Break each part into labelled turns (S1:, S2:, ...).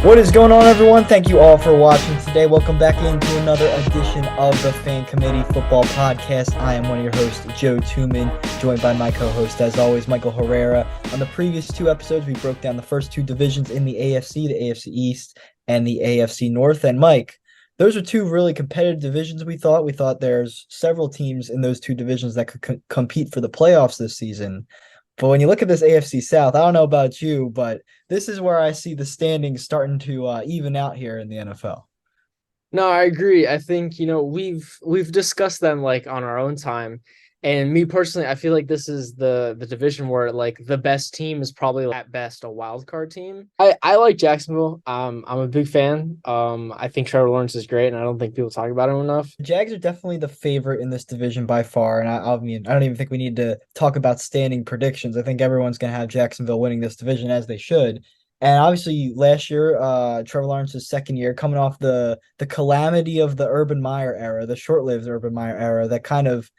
S1: What is going on, everyone? Thank you all for watching today. Welcome back into another edition of the Fan Committee Football Podcast. I am one of your hosts, Joe Tooman, joined by my co-host, as always, Michael Herrera. On the previous two episodes, we broke down the first two divisions in the AFC, the AFC East and the AFC North. And Mike, those are two really competitive divisions we thought. We thought there's several teams in those two divisions that could compete for the playoffs this season. But when you look at this AFC South, I don't know about you, but this is where I see the standings starting to even out here in the NFL.
S2: No, I agree. I think, we've discussed them like on our own time. And me personally, I feel like this is the division where like the best team is probably at best a wild card team. I like Jacksonville. I'm a big fan. I think Trevor Lawrence is great, and I don't think people talk about him enough.
S1: The Jags are definitely the favorite in this division by far, and I mean, I don't even think we need to talk about standing predictions. I think everyone's going to have Jacksonville winning this division as they should. And obviously, last year, Trevor Lawrence's second year, coming off the calamity of the Urban Meyer era, the short-lived Urban Meyer era, that kind of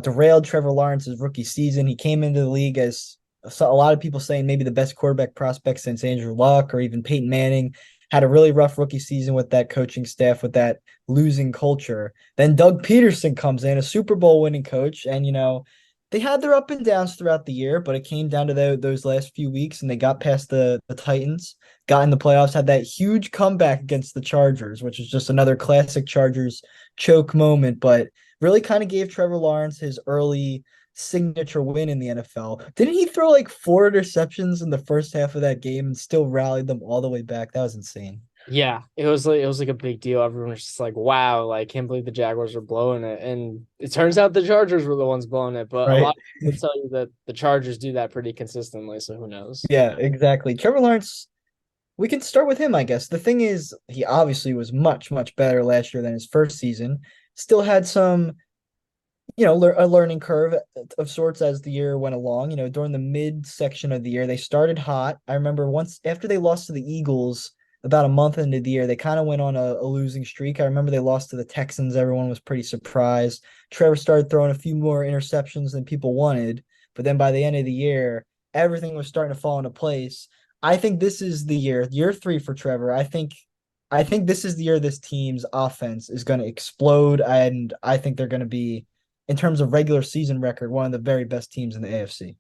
S1: derailed Trevor Lawrence's rookie season. He came into the league as a lot of people saying maybe the best quarterback prospect since Andrew Luck or even Peyton Manning. Had a really rough rookie season with that coaching staff, with that losing culture. Then Doug Peterson comes in, a Super Bowl winning coach, and they had their up and downs throughout the year, but it came down to those last few weeks, and they got past the Titans, got in the playoffs, had that huge comeback against the Chargers, which is just another classic Chargers choke moment, but really kind of gave Trevor Lawrence his early signature win in the NFL. Didn't he throw like four interceptions in the first half of that game and still rallied them all the way back? That was insane.
S2: Yeah, it was like a big deal. Everyone was just like, wow, like can't believe the Jaguars are blowing it. And it turns out the Chargers were the ones blowing it, but a
S1: Right?
S2: lot of people would tell you that the Chargers do that pretty consistently, so who knows?
S1: Yeah, exactly. Trevor Lawrence, we can start with him, I guess. The thing is, he obviously was much, much better last year than his first season. Still had some, a learning curve of sorts as the year went along. During the mid section of the year, they started hot. I remember once after they lost to the Eagles about a month into the year, they kind of went on a losing streak. I remember they lost to the Texans. Everyone was pretty surprised. Trevor started throwing a few more interceptions than people wanted, but then by the end of the year, everything was starting to fall into place. I think this is the year three for Trevor. I think this is the year this team's offense is going to explode, and I think they're going to be, in terms of regular season record, one of the very best teams in the AFC.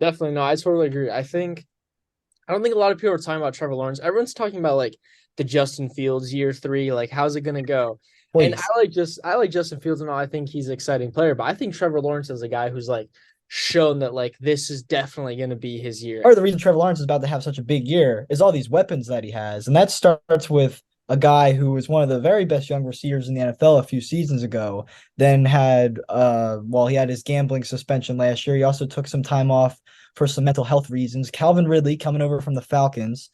S2: Definitely, no, I totally agree. I don't think a lot of people are talking about Trevor Lawrence. Everyone's talking about like the Justin Fields year three, like how's it gonna go? And
S1: Please.
S2: I like Justin Fields and all. I think he's an exciting player, but I think Trevor Lawrence is a guy who's like shown that like this is definitely gonna be his year.
S1: Or the reason Trevor Lawrence is about to have such a big year is all these weapons that he has. And that starts with a guy who was one of the very best young receivers in the NFL a few seasons ago, then had he had his gambling suspension last year. He also took some time off for some mental health reasons. Calvin Ridley coming over from the Falcons.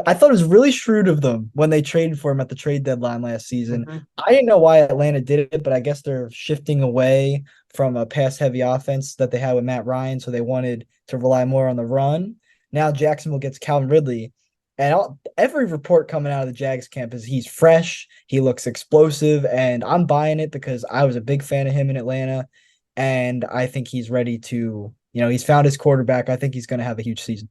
S1: I thought it was really shrewd of them when they traded for him at the trade deadline last season.
S2: Mhm.
S1: I didn't know why Atlanta did it, but I guess they're shifting away from a pass heavy offense that they had with Matt Ryan, so they wanted to rely more on the run. Now Jacksonville gets Calvin Ridley, and every report coming out of the Jags camp is he's fresh, he looks explosive, and I'm buying it because I was a big fan of him in Atlanta, and I think he's ready to, he's found his quarterback. I think he's going to have a huge season.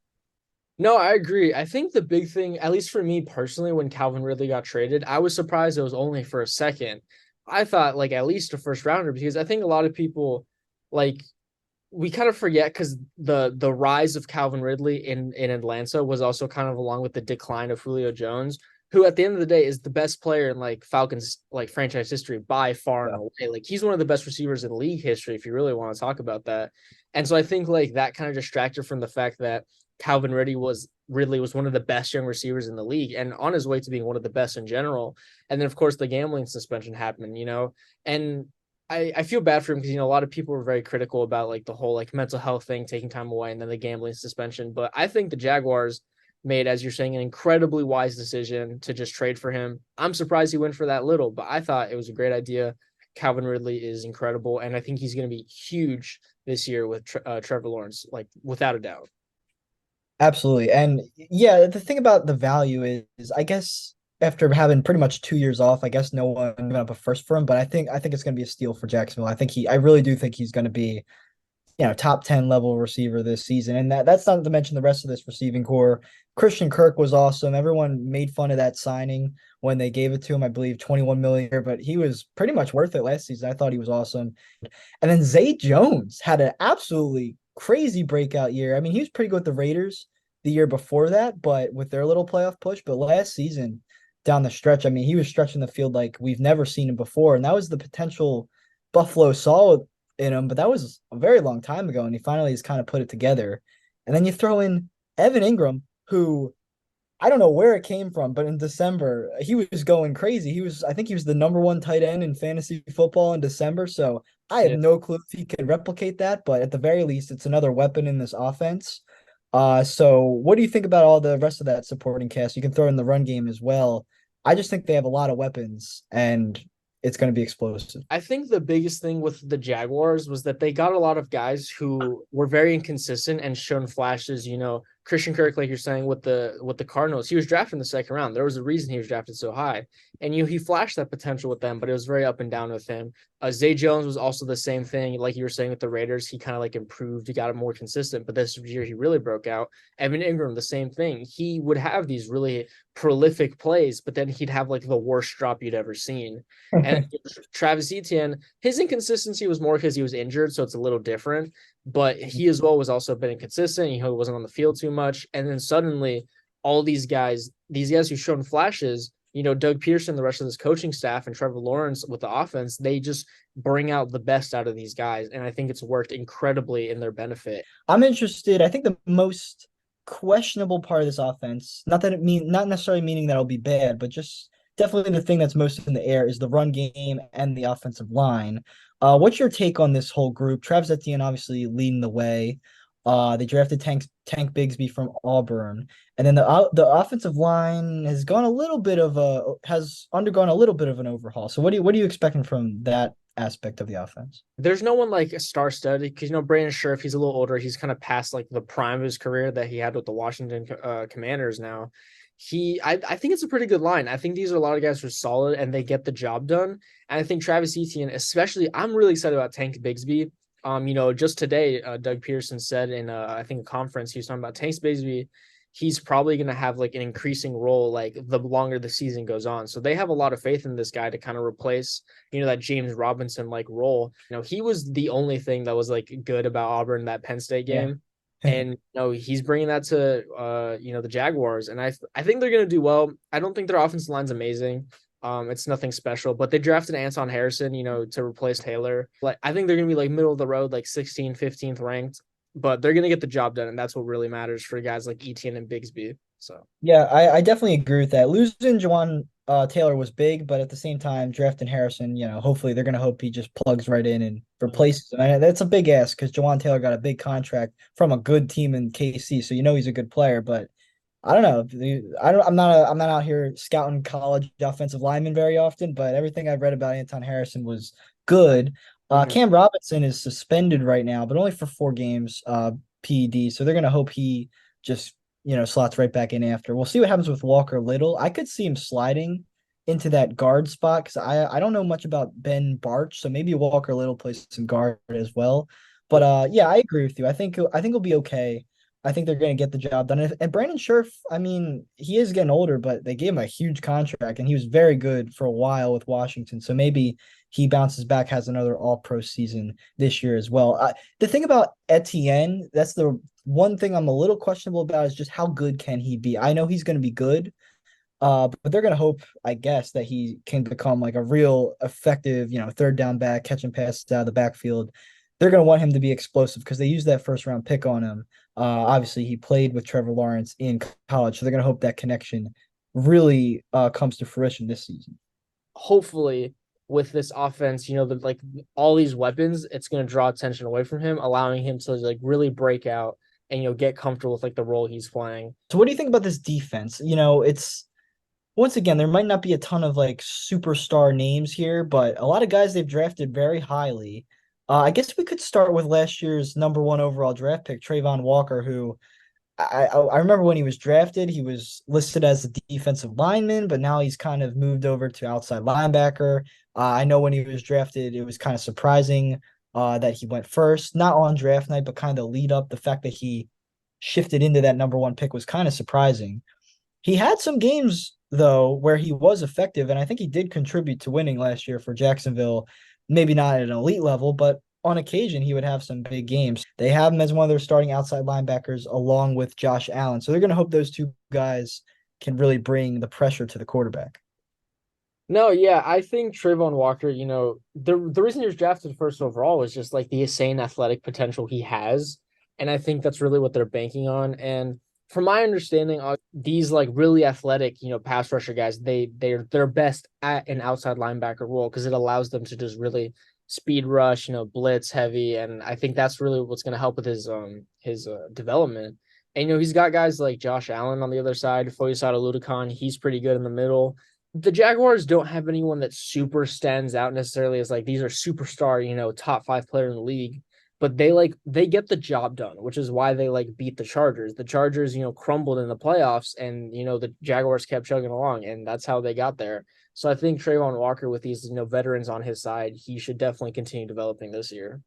S2: No, I agree. I think the big thing, at least for me personally, when Calvin Ridley got traded, I was surprised it was only for a second. I thought like at least a first rounder because I think a lot of people like we kind of forget because the rise of Calvin Ridley in Atlanta was also kind of along with the decline of Julio Jones, who at the end of the day is the best player in like Falcons like franchise history by far and
S1: Yeah.
S2: away. Like he's one of the best receivers in league history if you really want to talk about that. And so I think like that kind of distracted from the fact that Calvin Ridley was one of the best young receivers in the league and on his way to being one of the best in general. And then of course the gambling suspension happened. And I feel bad for him because a lot of people were very critical about like the whole like mental health thing, taking time away, and then the gambling suspension. But I think the Jaguars made, as you're saying, an incredibly wise decision to just trade for him. I'm surprised he went for that little, but I thought it was a great idea. Calvin Ridley is incredible, and I think he's going to be huge this year with Trevor Lawrence, like without a doubt.
S1: Absolutely. And yeah, the thing about the value is I guess after having pretty much 2 years off, I guess no one gave up a first for him, but I think it's gonna be a steal for Jacksonville. I really do think he's gonna be top 10 level receiver this season. And that's not to mention the rest of this receiving core. Christian Kirk was awesome. Everyone made fun of that signing when they gave it to him, I believe 21 million, but he was pretty much worth it last season. I thought he was awesome. And then Zay Jones had an absolutely crazy breakout year. I mean, he was pretty good with the Raiders the year before that, but with their little playoff push. But last season, down the stretch, I mean, he was stretching the field like we've never seen him before. And that was the potential Buffalo saw in him, but that was a very long time ago. And he finally has kind of put it together. And then you throw in Evan Ingram, who I don't know where it came from, but in December, he was going crazy. I think he was the number one tight end in fantasy football in December. So I have
S2: Yeah.
S1: no clue if he could replicate that, but at the very least, it's another weapon in this offense. So what do you think about all the rest of that supporting cast? You can throw in the run game as well. I just think they have a lot of weapons and it's going to be explosive.
S2: I think the biggest thing with the Jaguars was that they got a lot of guys who were very inconsistent and shown flashes. Christian Kirk, like you're saying, with the Cardinals, he was drafted in the second round. There was a reason he was drafted so high, and he flashed that potential with them, but it was very up and down with him. Zay Jones was also the same thing, like you were saying with the Raiders. He kind of like improved, he got more consistent, but this year he really broke out. Evan Ingram, the same thing. He would have these really prolific plays, but then he'd have like the worst drop you'd ever seen. And Travis Etienne, his inconsistency was more because he was injured, so it's a little different. But he as well was also been inconsistent. He wasn't on the field too much, and then suddenly, all these guys who've shown flashes, Doug Peterson, the rest of this coaching staff, and Trevor Lawrence with the offense, they just bring out the best out of these guys, and I think it's worked incredibly in their benefit.
S1: I'm interested. I think the most questionable part of this offense, not necessarily meaning that it'll be bad, but just definitely the thing that's most in the air is the run game and the offensive line. What's your take on this whole group? Travis Etienne obviously leading the way. They drafted Tank Bigsby from Auburn, and then the offensive line has undergone a little bit of an overhaul. So what are you expecting from that aspect of the offense?
S2: There's no one like a star studded because Brandon Scherf, he's a little older. He's kind of past like the prime of his career that he had with the Washington Commanders. Now, I think it's a pretty good line. I think these are a lot of guys who are solid and they get the job done. And I think Travis Etienne, especially, I'm really excited about Tank Bigsby. Just today, Doug Pearson said in I think a conference he was talking about Tank Bigsby. He's probably going to have like an increasing role like the longer the season goes on. So they have a lot of faith in this guy to kind of replace, that James Robinson like role. He was the only thing that was like good about Auburn that Penn State
S1: Yeah.
S2: game. And he's bringing that to the Jaguars, and I think they're gonna do well. I don't think their offensive line's amazing. It's nothing special, but they drafted Anton Harrison, to replace Taylor. Like I think they're gonna be like middle of the road, like 16th, 15th ranked, but they're gonna get the job done, and that's what really matters for guys like Etienne and Bigsby. So
S1: Yeah, I definitely agree with that. Losing Jawan Taylor was big, but at the same time, drafting Harrison, hopefully they're gonna hope he just plugs right in and replaces him. And that's a big ask because Jawan Taylor got a big contract from a good team in KC, so he's a good player. But I don't know. I'm not out here scouting college offensive linemen very often, but everything I've read about Anton Harrison was good.
S2: mhm.
S1: Cam Robinson is suspended right now, but only for 4 games, PED. So they're gonna hope he just slots right back in after. We'll see what happens with Walker Little. I could see him sliding into that guard spot because I don't know much about Ben Barch, so maybe Walker Little plays some guard as well. But yeah, I agree with you. I think it'll be okay. I think they're going to get the job done. And Brandon Scherf, I mean, he is getting older, but they gave him a huge contract, and he was very good for a while with Washington. So maybe he bounces back, has another All-Pro season this year as well. The thing about Etienne, that's the one thing I'm a little questionable about is just how good can he be? I know he's going to be good, but they're going to hope, I guess, that he can become like a real effective, third down back, catching passes out of the backfield. They're going to want him to be explosive because they used that first round pick on him. Obviously, he played with Trevor Lawrence in college, so they're going to hope that connection really comes to fruition this season.
S2: Hopefully with this offense, like all these weapons, it's going to draw attention away from him, allowing him to like really break out and get comfortable with like the role he's playing.
S1: So, what do you think about this defense? It's once again, there might not be a ton of like superstar names here, but a lot of guys they've drafted very highly. I guess we could start with last year's number one overall draft pick, Trayvon Walker, who I remember when he was drafted, he was listed as a defensive lineman, but now he's kind of moved over to outside linebacker. I know when he was drafted, it was kind of surprising that he went first, not on draft night, but kind of lead up. The fact that he shifted into that number one pick was kind of surprising. He had some games though where he was effective, and I think he did contribute to winning last year for Jacksonville. Maybe not at an elite level, but on occasion he would have some big games. They have him as one of their starting outside linebackers along with Josh Allen. So they're going to hope those two guys can really bring the pressure to the quarterback.
S2: No, yeah, I think Trayvon Walker, the reason he was drafted first overall was just like the insane athletic potential he has. And I think that's really what they're banking on. And from my understanding, these like really athletic, pass rusher guys, they're best at an outside linebacker role because it allows them to just really speed rush, blitz heavy. And I think that's really what's going to help with his development. And he's got guys like Josh Allen on the other side, Foyesade Ludicon, he's pretty good in the middle. The Jaguars don't have anyone that super stands out necessarily as like these are superstar, top five player in the league, but they get the job done, which is why they like beat the Chargers. The Chargers, crumbled in the playoffs, and the Jaguars kept chugging along, and that's how they got there. So I think Trayvon Walker with these veterans on his side, he should definitely continue developing this year.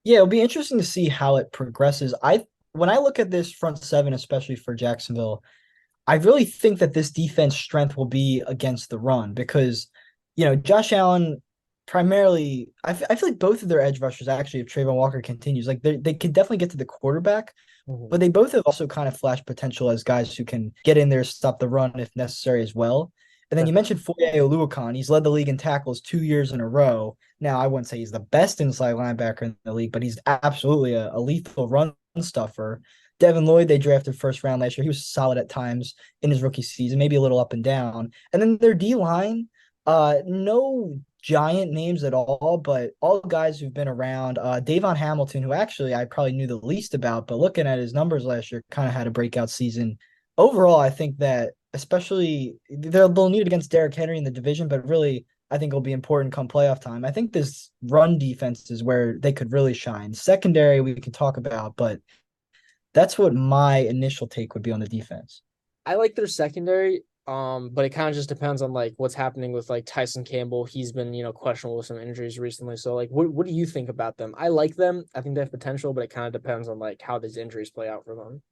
S1: Yeah, it'll be interesting to see how it progresses. I When I look at this front seven, especially for Jacksonville, I really think that this defense strength will be against the run because, Josh Allen primarily, I feel like both of their edge rushers actually, if Trayvon Walker continues, like they could definitely get to the quarterback,
S2: Mhm.
S1: but they both have also kind of flashed potential as guys who can get in there, stop the run if necessary as well. And then you mentioned Foye Oluokun. He's led the league in tackles 2 years in a row. Now, I wouldn't say he's the best inside linebacker in the league, but he's absolutely a lethal run stuffer. Devin Lloyd, they drafted first round last year. He was solid at times in his rookie season, maybe a little up and down. And then their D line, no giant names at all, but all guys who've been around. Davon Hamilton, who actually I probably knew the least about, but looking at his numbers last year, kind of had a breakout season. Overall, I think that especially they'll need against Derrick Henry in the division, but really I think it'll be important come playoff time. I think this run defense is where they could really shine. Secondary we can talk about, but that's what my initial take would be on the defense.
S2: I like their secondary, but it kind of just depends on like what's happening with like Tyson Campbell. He's been, questionable with some injuries recently. So like what do you think about them? I like them. I think they have potential, but it kind of depends on like how these injuries play out for them.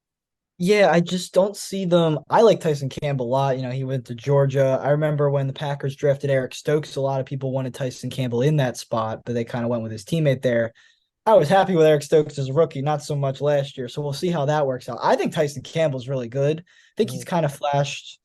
S1: Yeah, I just don't see them. I like Tyson Campbell a lot. He went to Georgia. I remember when the Packers drafted Eric Stokes, a lot of people wanted Tyson Campbell in that spot, but they kind of went with his teammate there. I was happy with Eric Stokes as a rookie, not so much last year. So we'll see how that works out. I think Tyson Campbell's really good. I think he's
S2: Mhm.
S1: kind of flashed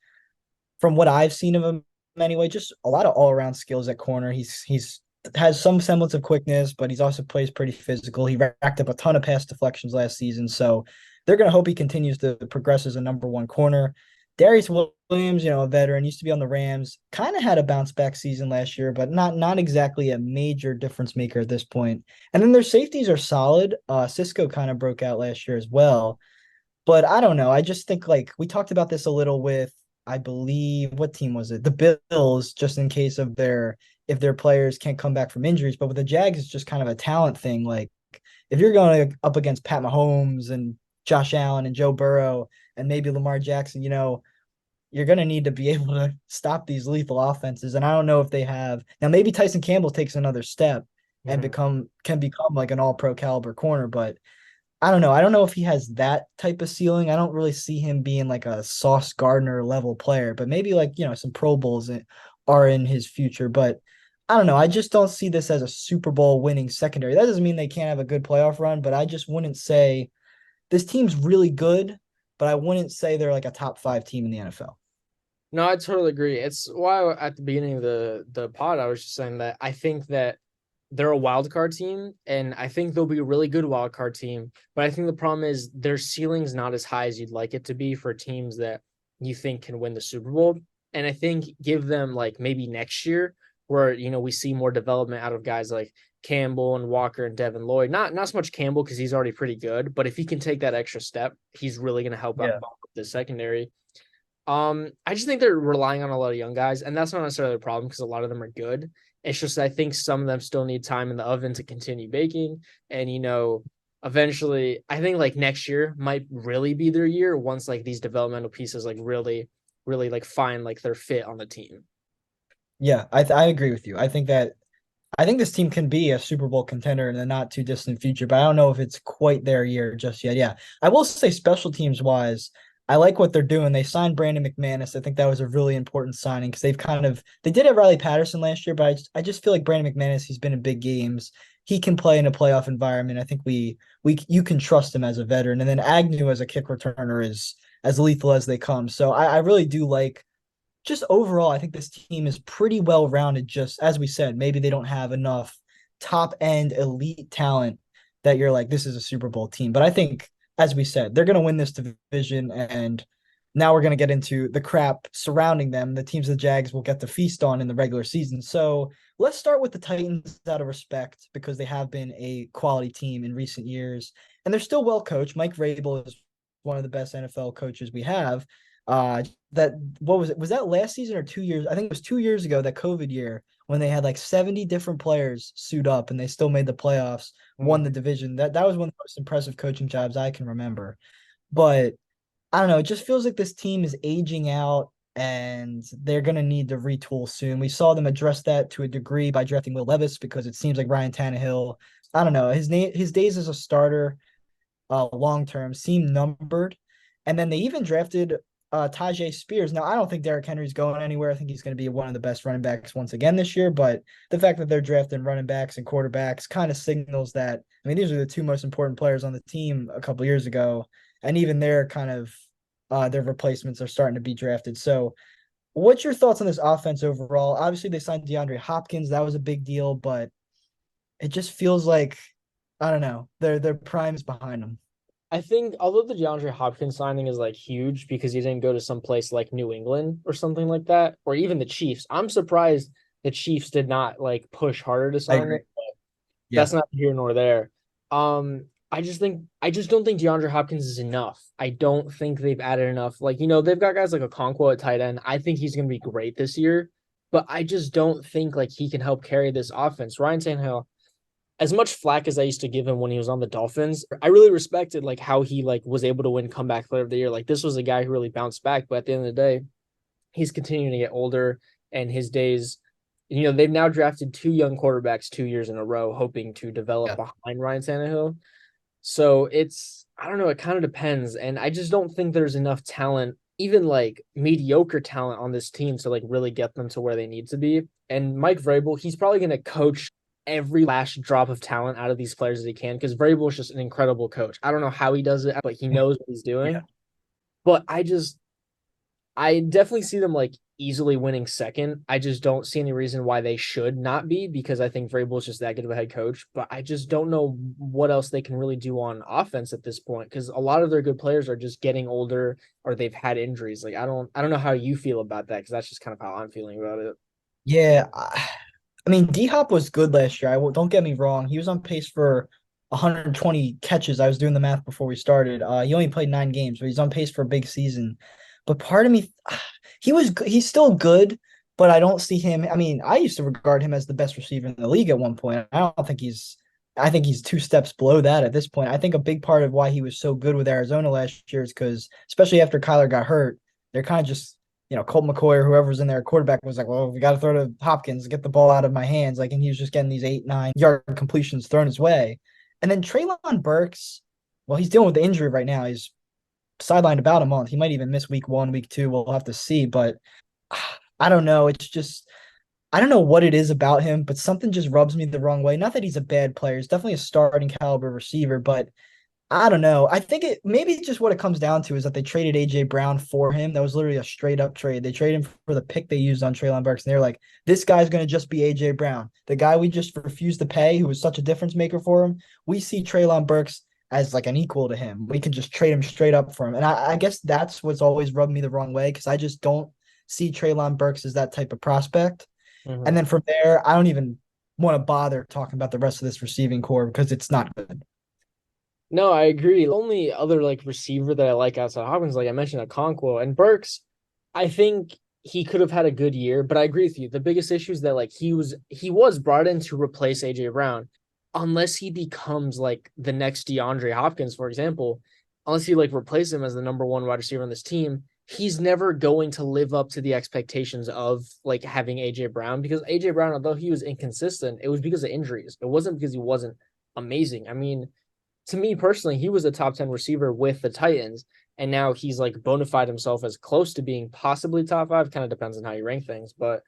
S1: from what I've seen of him anyway, just a lot of all around skills at corner. He's has some semblance of quickness, but he's also plays pretty physical. He racked up a ton of pass deflections last season, so they're going to hope he continues to progress as a number one corner. Darius Williams, a veteran, used to be on the Rams, kind of had a bounce back season last year, but not exactly a major difference maker at this point. And then their safeties are solid. Cisco kind of broke out last year as well. But I don't know. I just think like we talked about this a little with, I believe, what team was it? The Bills, just in case of their if their players can't come back from injuries. But with the Jags, it's just kind of a talent thing. Like if you're going up against Pat Mahomes and Josh Allen and Joe Burrow and maybe Lamar Jackson, you're going to need to be able to stop these lethal offenses. And I don't know if they have now. Maybe Tyson Campbell takes another step and
S2: Mhm.
S1: can become like an all pro caliber corner, but I don't know. I don't know if he has that type of ceiling. I don't really see him being like a Sauce Gardner level player, but maybe like, some Pro Bowls are in his future. But I don't know. I just don't see this as a Super Bowl winning secondary. That doesn't mean they can't have a good playoff run, but I just wouldn't say this team's really good, but I wouldn't say they're like a top five team in the NFL.
S2: No, I totally agree. It's why at the beginning of the pod, I was just saying that I think that they're a wild card team, and I think they'll be a really good wild card team. But I think the problem is their ceiling's not as high as you'd like it to be for teams that you think can win the Super Bowl. And I think give them like maybe next year where we see more development out of guys like Campbell and Walker and Devin Lloyd. Not so much Campbell because he's already pretty good, but if he can take that extra step, he's really going to help out
S1: Yeah.
S2: the secondary. I just think they're relying on a lot of young guys, and that's not necessarily a problem because a lot of them are good. It's just I think some of them still need time in the oven to continue baking, and eventually, I think like next year might really be their year once like these developmental pieces like really like find like their fit on the team.
S1: Yeah, I agree with you. I think that I think this team can be a Super Bowl contender in the not too distant future, but I don't know if it's quite their year just yet. Yeah. I will say special teams wise, I like what they're doing. They signed Brandon McManus. I think that was a really important signing because they did have Riley Patterson last year, but I just feel like Brandon McManus, he's been in big games. He can play in a playoff environment. I think you can trust him as a veteran. And then Agnew as a kick returner is as lethal as they come. So I really do like just overall, I think this team is pretty well rounded. Just as we said, maybe they don't have enough top end elite talent that you're like, this is a Super Bowl team. But I think, as we said, they're going to win this division. And now we're going to get into the crap surrounding them, the teams the Jags will get to feast on in the regular season. So let's start with the Titans out of respect because they have been a quality team in recent years. And they're still well coached. Mike Vrabel is one of the best NFL coaches we have. Uh, that what was it? Was that last season or 2 years? I think it was 2 years ago, that COVID year when they had like 70 different players suit up and they still made the playoffs, won the division. That was one of the most impressive coaching jobs I can remember. But I don't know, it just feels like this team is aging out and they're gonna need to retool soon. We saw them address that to a degree by drafting Will Levis because it seems like Ryan Tannehill, I don't know, his days as a starter long term seem numbered. And then they even drafted Tajay Spears. Now, I don't think Derrick Henry's going anywhere. I think he's going to be one of the best running backs once again this year. But the fact that they're drafting running backs and quarterbacks kind of signals that, I mean, these are the two most important players on the team a couple years ago. And even their kind of their replacements are starting to be drafted. So, what's your thoughts on this offense overall? Obviously, they signed DeAndre Hopkins. That was a big deal, but it just feels like I don't know. Their prime's behind them.
S2: I think although the DeAndre Hopkins signing is like huge because he didn't go to some place like New England or something like that, or even the Chiefs. I'm surprised the Chiefs did not like push harder to
S1: I
S2: sign him.
S1: agree. Yeah.
S2: That's not here nor there. I just don't think DeAndre Hopkins is enough. I don't think they've added enough. Like, they've got guys like a Okonkwo at tight end. I think he's gonna be great this year, but I just don't think like he can help carry this offense. Ryan Tannehill, as much flack as I used to give him when he was on the Dolphins, I really respected like how he like was able to win comeback player of the year. Like this was a guy who really bounced back, but at the end of the day, he's continuing to get older and his days, they've now drafted two young quarterbacks 2 years in a row, hoping to develop
S1: Yeah.
S2: behind Ryan Tannehill. So I don't know, it kind of depends. And I just don't think there's enough talent, even like mediocre talent on this team to like really get them to where they need to be. And Mike Vrabel, he's probably going to coach every last drop of talent out of these players as he can because Vrabel is just an incredible coach. I don't know how he does it, but he knows what he's
S1: Yeah.
S2: doing. But I definitely see them like easily winning second. I just don't see any reason why they should not be because I think Vrabel is just that good of a head coach. But I just don't know what else they can really do on offense at this point because a lot of their good players are just getting older or they've had injuries. Like I don't know how you feel about that because that's just kind of how I'm feeling about it.
S1: Yeah, I mean, D Hop was good last year. Don't get me wrong; he was on pace for 120 catches. I was doing the math before we started. He only played 9 games, but he's on pace for a big season. But part of me, he's still good, but I don't see him. I mean, I used to regard him as the best receiver in the league at one point. I think he's 2 steps below that at this point. I think a big part of why he was so good with Arizona last year is because, especially after Kyler got hurt, they're kind of just Colt McCoy or whoever's in there, quarterback was like, well, we got to throw to Hopkins, get the ball out of my hands. Like, and he was just getting these 8, 9 yard completions thrown his way. And then Treylon Burks, well, he's dealing with the injury right now. He's sidelined about a month. He might even miss week 1, week 2. We'll have to see. But I don't know. It's just, I don't know what it is about him, but something just rubs me the wrong way. Not that he's a bad player. He's definitely a starting caliber receiver, but I don't know. I think it maybe just what it comes down to is that they traded AJ Brown for him. That was literally a straight up trade. They traded him for the pick they used on Treylon Burks, and they're like, "This guy's going to just be AJ Brown, the guy we just refused to pay, who was such a difference maker for him. We see Treylon Burks as like an equal to him. We can just trade him straight up for him." And I guess that's what's always rubbed me the wrong way because I just don't see Treylon Burks as that type of prospect. And
S2: Mhm.
S1: then from there, I don't even want to bother talking about the rest of this receiving core because it's not good.
S2: No, I agree. The only other like receiver that I like outside Hopkins, like I mentioned, Okonkwo and Burks, I think he could have had a good year, but I agree with you. The biggest issue is that like he was brought in to replace AJ Brown. Unless he becomes like the next DeAndre Hopkins, for example, unless he like replaces him as the number one wide receiver on this team, he's never going to live up to the expectations of like having AJ Brown, because AJ Brown, although he was inconsistent, it was because of injuries. It wasn't because he wasn't amazing. I mean, to me personally, he was a top 10 receiver with the Titans, and now he's like bona fide himself as close to being possibly top five. Kind of depends on how you rank things, but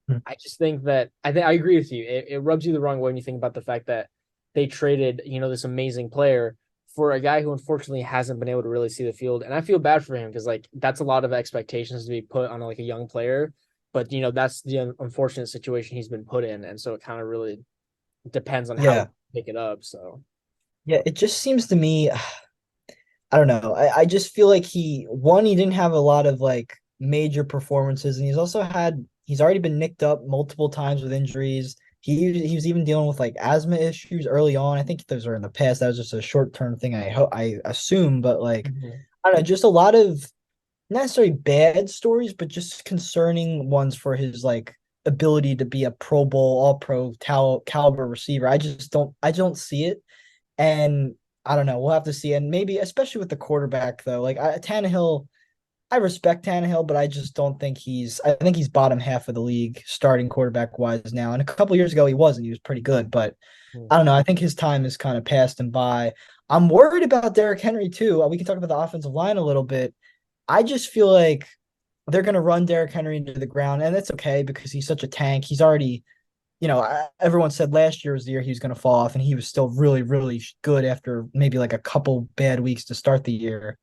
S1: Hmm.
S2: I just think that I agree with you. It rubs you the wrong way when you think about the fact that they traded, this amazing player for a guy who unfortunately hasn't been able to really see the field. And I feel bad for him because like that's a lot of expectations to be put on like a young player. But that's the unfortunate situation he's been put in. And so it kind of really depends on how you
S1: Yeah.
S2: pick it up. So
S1: Yeah, it just seems to me, I don't know. I just feel like he didn't have a lot of like major performances, and he's already been nicked up multiple times with injuries. He was even dealing with like asthma issues early on. I think those are in the past. That was just a short-term thing, I assume, but like
S2: Mhm.
S1: I don't know, just a lot of not necessarily bad stories, but just concerning ones for his like ability to be a Pro Bowl, all pro caliber receiver. I don't see it. And I don't know. We'll have to see. And maybe, especially with the quarterback, though, like Tannehill, I respect Tannehill, but I just don't think I think he's bottom half of the league starting quarterback wise now. And a couple years ago, he wasn't. He was pretty good, but I don't know. I think his time has kind of passed him by. I'm worried about Derrick Henry, too. We can talk about the offensive line a little bit. I just feel like they're going to run Derrick Henry into the ground, and that's okay because he's such a tank. He's already everyone said last year was the year he was going to fall off, and he was still really, really good after maybe like a couple bad weeks to start the year.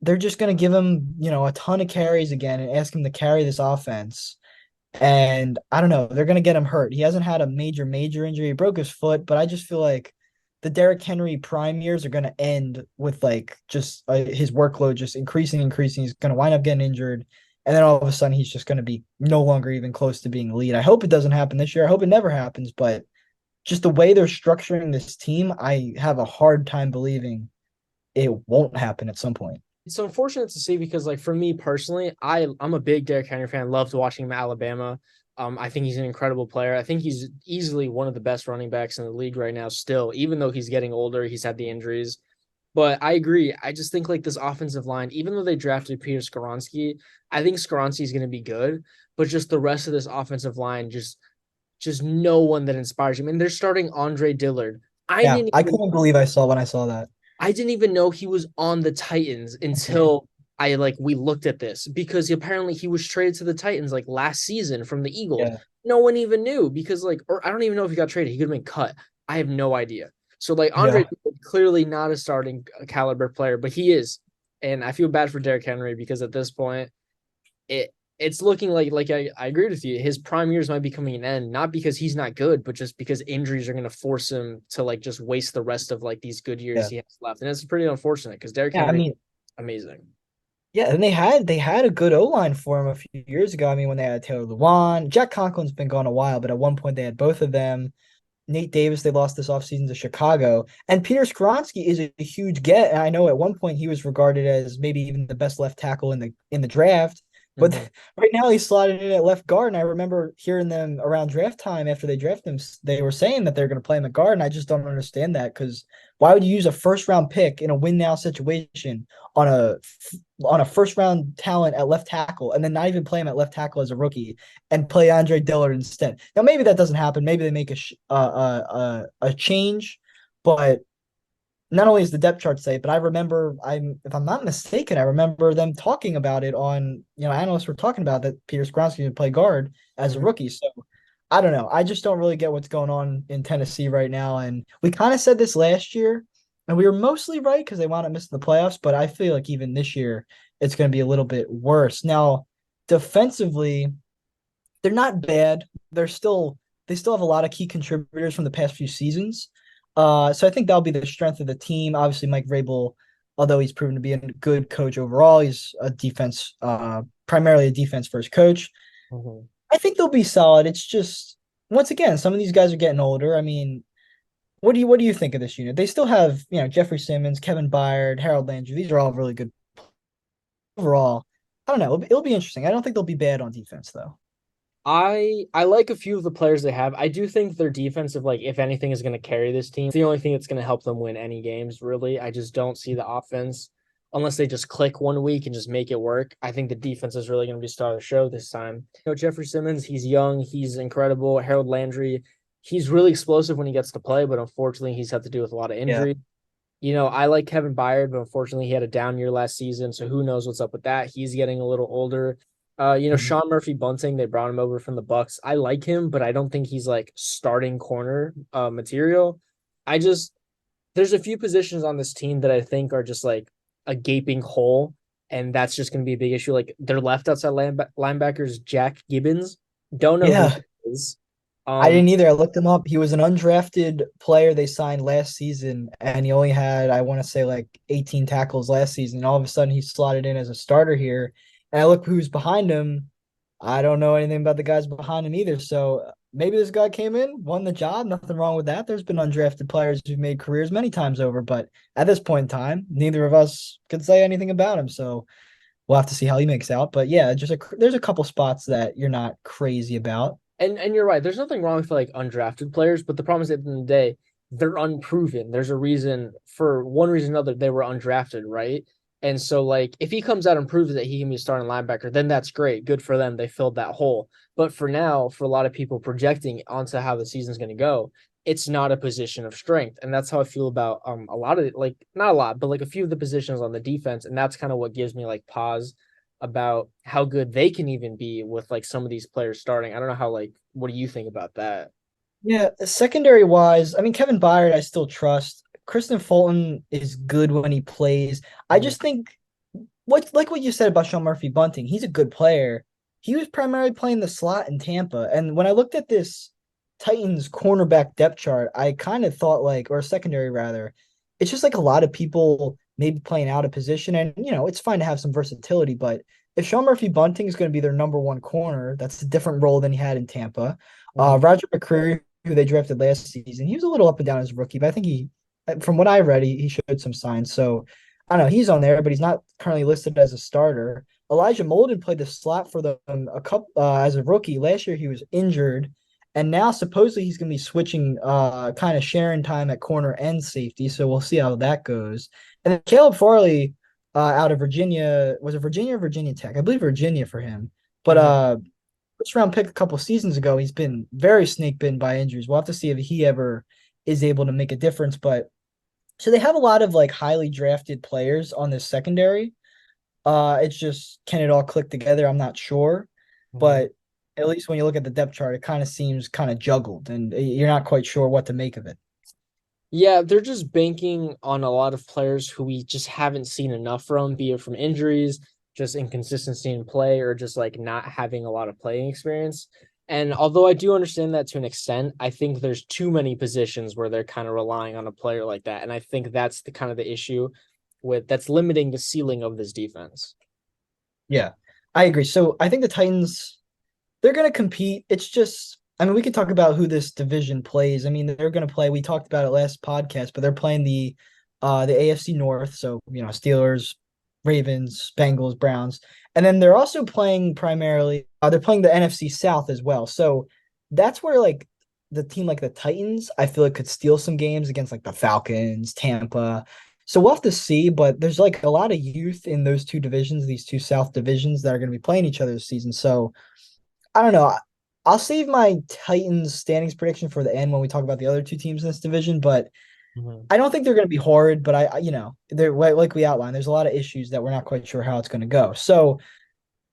S1: They're just going to give him, a ton of carries again and ask him to carry this offense. And I don't know, they're going to get him hurt. He hasn't had a major, major injury. He broke his foot, but I just feel like the Derrick Henry prime years are going to end with like just his workload just increasing, increasing. He's going to wind up getting injured. And then all of a sudden, he's just going to be no longer even close to being elite. I hope it doesn't happen this year. I hope it never happens. But just the way they're structuring this team, I have a hard time believing it won't happen at some point.
S2: It's unfortunate to see because, like, for me personally, I'm a big Derrick Henry fan. Loved watching him at Alabama. I think he's an incredible player. I think he's easily one of the best running backs in the league right now. Still, even though he's getting older, he's had the injuries. But I agree. I just think like this offensive line, even though they drafted Peter Skoronski, I think Skoronski is going to be good. But just the rest of this offensive line, just no one that inspires you. I mean, they're starting Andre Dillard. I
S1: Yeah,
S2: didn't
S1: I
S2: even
S1: couldn't believe I saw when I saw that.
S2: I didn't even know he was on the Titans until we looked at this, because apparently he was traded to the Titans like last season from the Eagles.
S1: Yeah,
S2: No one even knew because or I don't even know if he got traded. He could have been cut. I have no idea. So like Andre
S1: yeah,
S2: clearly not a starting caliber player, but he is. And I feel bad for Derrick Henry because at this point it's looking like I agree with you. His prime years might be coming an end, not because he's not good, but just because injuries are going to force him to like just waste the rest of like these good years
S1: yeah,
S2: he has left. And it's pretty unfortunate because Derrick
S1: yeah. I
S2: Henry,
S1: mean,
S2: amazing.
S1: yeah, and they had a good O line for him a few years ago. I mean, when they had Taylor Lewan, Jack Conklin's been gone a while, but at one point they had both of them. Nate Davis, they lost this offseason to Chicago. And Peter Skoronski is a huge get. And I know at one point he was regarded as maybe even the best left tackle in the draft. But
S2: Mm-hmm.
S1: right now he's slotted in at left guard. And I remember hearing them around draft time after they drafted him, they were saying that they're going to play him at guard. And I just don't understand that because why would you use a first round pick in a win now situation on a first round talent at left tackle and then not even play him at left tackle as a rookie and play Andre Dillard instead? Now maybe that doesn't happen. Maybe they make a change, but not only is the depth chart safe, but I remember if I'm not mistaken, I remember them talking about it on analysts were talking about that Peter Skoronski would play guard as a
S2: Mm-hmm.
S1: rookie. So I don't know. I just don't really get what's going on in Tennessee right now. And we kind of said this last year, and we were mostly right because they wound up missing the playoffs. But I feel like even this year it's going to be a little bit worse. Now, defensively, they're not bad. They still have a lot of key contributors from the past few seasons. So I think that'll be the strength of the team. Obviously, Mike Vrabel, although he's proven to be a good coach overall, he's primarily a defense first coach.
S2: Mm-hmm.
S1: I think they'll be solid. It's just once again, some of these guys are getting older. I mean, what do you think of this unit? They still have Jeffrey Simmons, Kevin Byard, Harold Landry. These are all really good overall. I don't know. It'll be interesting. I don't think they'll be bad on defense though.
S2: I like a few of the players they have. I do think their defensive, like if anything, is going to carry this team. It's the only thing that's going to help them win any games. Really, I just don't see the offense. unless they just click one week and just make it work. I think the defense is really going to be star of the show this time. Jeffrey Simmons, he's young, he's incredible. Harold Landry, he's really explosive when he gets to play, but unfortunately, he's had to deal with a lot of
S1: Yeah.
S2: injury. I like Kevin Byard, but unfortunately, he had a down year last season, so who knows what's up with that? He's getting a little older.
S1: Mhm.
S2: Sean Murphy Bunting, they brought him over from the Bucks. I like him, but I don't think he's like starting corner material. I just there's a few positions on this team that I think are just like a gaping hole, and that's just going to be a big issue. Like their left outside linebackers, Jack Gibbons, don't know who
S1: Yeah.
S2: he is.
S1: I
S2: Um,
S1: didn't either. I looked him up. He was an undrafted player they signed last season, and he only had, I want to say, like 18 tackles last season. And all of a sudden, he slotted in as a starter here. And I look who's behind him. I don't know anything about the guys behind him either. So maybe this guy came in, won the job. Nothing wrong with that. There's been undrafted players who've made careers many times over, but at this point in time, neither of us could say anything about him. So we'll have to see how he makes out. But yeah, there's a couple spots that you're not crazy about.
S2: and you're right. There's nothing wrong with like undrafted players, but the problem is at the end of the day, they're unproven. There's a reason for one reason or another they were undrafted, right? And so like if he comes out and proves that he can be a starting linebacker, then that's great. Good for them. They filled that hole. But for now, for a lot of people projecting onto how the season's going to go, it's not a position of strength. And that's how I feel about a lot of it, like not a lot, but like a few of the positions on the defense. And that's kind of what gives me like pause about how good they can even be with like some of these players starting. I don't know how like what do you think about that?
S1: Yeah, secondary wise, I mean Kevin Byard I still trust. Kristen Fulton is good when he plays. I
S2: Mhm.
S1: just think what you said about Sean Murphy Bunting, he's a good player. He was primarily playing the slot in Tampa. And when I looked at this Titans cornerback depth chart, I kind of thought like, or secondary rather, it's just like a lot of people maybe playing out of position. And it's fine to have some versatility, but if Sean Murphy Bunting is going to be their number one corner, that's a different role than he had in Tampa.
S2: Mhm.
S1: Roger McCreary, who they drafted last season, he was a little up and down as a rookie, but I think from what I read, he showed some signs. So I don't know. He's on there, but he's not currently listed as a starter. Elijah Molden played the slot for them a couple as a rookie. Last year he was injured, and now supposedly he's going to be switching, kind of sharing time at corner and safety. So we'll see how that goes. And then Caleb Farley, out of Virginia, was it Virginia or Virginia Tech? I believe Virginia for him. But
S2: Mhm.
S1: first round pick a couple seasons ago, he's been very snake bitten by injuries. We'll have to see if he ever is able to make a difference. But so they have a lot of like highly drafted players on this secondary. It's just can it all click together? I'm not sure,
S2: Mhm.
S1: but at least when you look at the depth chart, it kind of seems kind of juggled, and you're not quite sure what to make of it.
S2: Yeah, they're just banking on a lot of players who we just haven't seen enough from, be it from injuries, just inconsistency in play, or just like not having a lot of playing experience. And although I do understand that to an extent, I think there's too many positions where they're kind of relying on a player like that. And I think that's the kind of the issue with that's limiting the ceiling of this defense.
S1: Yeah, I agree. So I think the Titans they're going to compete. It's just, I mean, we could talk about who this division plays. I mean, they're going to play. We talked about it last podcast, but they're playing the AFC North. So Steelers, Ravens, Bengals, Browns, and then they're also playing primarily. They're playing the NFC South as well. So that's where like the team like the Titans, I feel like could steal some games against like the Falcons, Tampa. So we'll have to see, but there's like a lot of youth in those two divisions, these two South divisions that are going to be playing each other this season. So I don't know. I'll save my Titans standings prediction for the end when we talk about the other two teams in this division, but
S2: Mhm.
S1: I don't think they're going to be horrid. But they're like we outlined. There's a lot of issues that we're not quite sure how it's going to go. So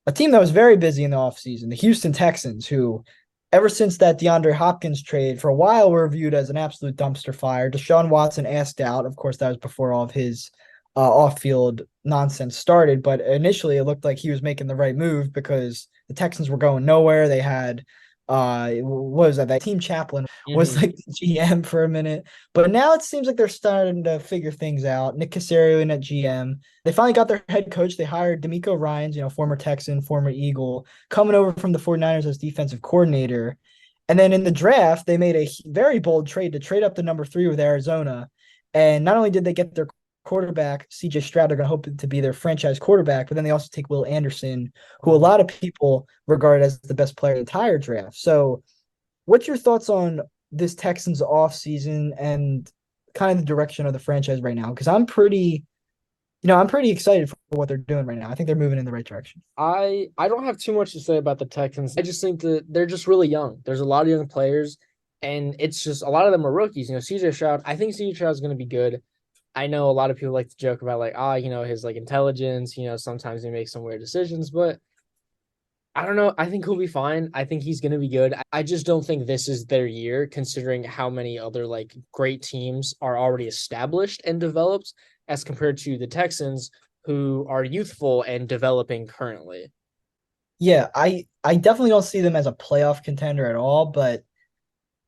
S1: a team that was very busy in the offseason, the Houston Texans, who ever since that DeAndre Hopkins trade for a while were viewed as an absolute dumpster fire. Deshaun Watson asked out. Of course, that was before all of his off-field nonsense started. But initially, it looked like he was making the right move because the Texans were going nowhere. They had what was that? That team chaplain was
S2: Mhm.
S1: like the GM for a minute, but now it seems like they're starting to figure things out. Nick Casario in at GM. They finally got their head coach. They hired D'Amico Ryans, former Texan, former Eagle, coming over from the 49ers as defensive coordinator. And then in the draft, they made a very bold trade to trade up to number 3 with Arizona. And not only did they get their quarterback, CJ Stroud, they're going to hope to be their franchise quarterback, but then they also take Will Anderson, who a
S2: Mhm.
S1: lot of people regard as the best player in the entire draft. So, what's your thoughts on this Texans offseason and kind of the direction of the franchise right now? Because I'm pretty I'm pretty excited for what they're doing right now. I think they're moving in the right direction.
S2: I don't have too much to say about the Texans. I just think that they're just really young. There's a lot of young players, and it's just a lot of them are rookies. CJ Stroud. I think CJ Stroud is going to be good. I know a lot of people like to joke about like, his like intelligence. Sometimes he makes some weird decisions, but I don't know. I think he'll be fine. I think he's going to be good. I just don't think this is their year, considering how many other like great teams are already established and developed as compared to the Texans, who are youthful and developing currently.
S1: Yeah, I definitely don't see them as a playoff contender at all, but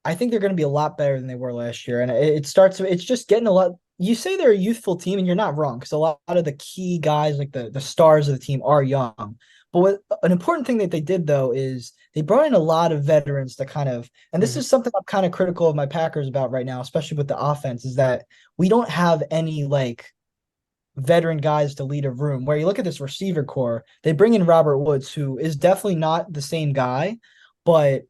S1: I think they're going to be a lot better than they were last year. And it's just getting a lot. You say they're a youthful team, and you're not wrong because a lot of the key guys, like the stars of the team, are young. But an important thing that they did though is they brought in a lot of veterans to kind of, and this
S2: Mhm.
S1: is something I'm kind of critical of my Packers about right now, especially with the offense, is that we don't have any like veteran guys to lead a room. Where you look at this receiver core, they bring in Robert Woods, who is definitely not the same guy, but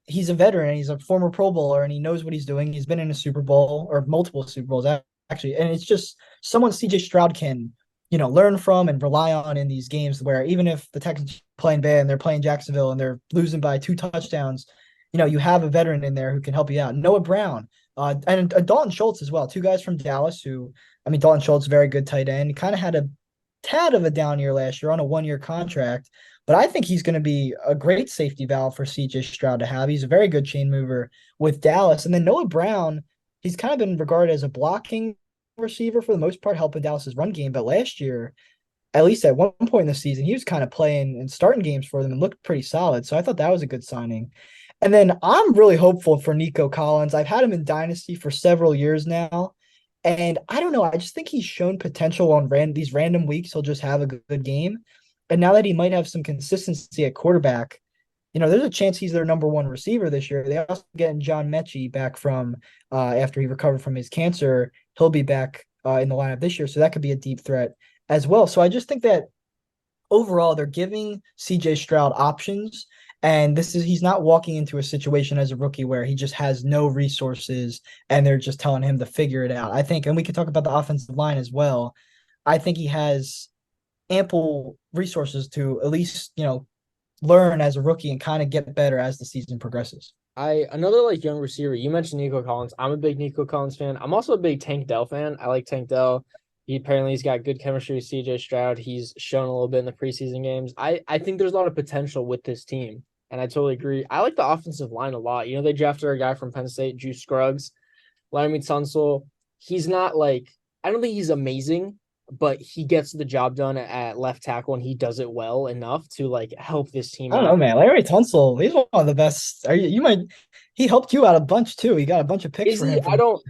S1: he's a veteran. He's a former Pro Bowler, and he knows what he's doing. He's been in a Super Bowl or multiple Super Bowls actually, and it's just someone CJ Stroud can learn from and rely on in these games. Where even if the Texans are playing bad and they're playing Jacksonville and they're losing by 2 touchdowns, you have a veteran in there who can help you out. Noah Brown, and Dalton Schultz as well. Two guys from Dallas who, I mean, Dalton Schultz, very good tight end. He kind of had a tad of a down year last year on a 1 year contract, but I think he's going to be a great safety valve for CJ Stroud to have. He's a very good chain mover with Dallas. And then Noah Brown, he's kind of been regarded as a blocking receiver for the most part, helping Dallas's run game. But last year, at least at one point in the season, he was kind of playing and starting games for them and looked pretty solid. So I thought that was a good signing. And then I'm really hopeful for Nico Collins. I've had him in Dynasty for several years now. And I don't know. I just think he's shown potential on these random weeks. He'll just have a good game. And now that he might have some consistency at quarterback, there's a chance he's their number one receiver this year. They also getting John Mechie back from after he recovered from his cancer. He'll be back in the lineup this year. So that could be a deep threat as well. So I just think that overall they're giving CJ Stroud options. And he's not walking into a situation as a rookie where he just has no resources and they're just telling him to figure it out. I think, and we could talk about the offensive line as well. I think he has ample resources to at least, learn as a rookie and kind of get better as the season progresses.
S2: I another like young receiver. You mentioned Nico Collins. I'm a big Nico Collins fan. I'm also a big Tank Dell fan. I like Tank Dell. He's got good chemistry with CJ Stroud. He's shown a little bit in the preseason games. I think there's a lot of potential with this team, and I totally agree. I like the offensive line a lot. They drafted a guy from Penn State, Juice Scruggs, Laramie Tunsil. He's not like I don't think he's amazing, but he gets the job done at left tackle, and he does it well enough to like help this team
S1: I don't know,
S2: out.
S1: man. Larry Tunsil, he's one of the best. You might he helped you out a bunch too. He got a bunch of picks
S2: Is
S1: for
S2: he?
S1: him
S2: I
S1: from.
S2: don't.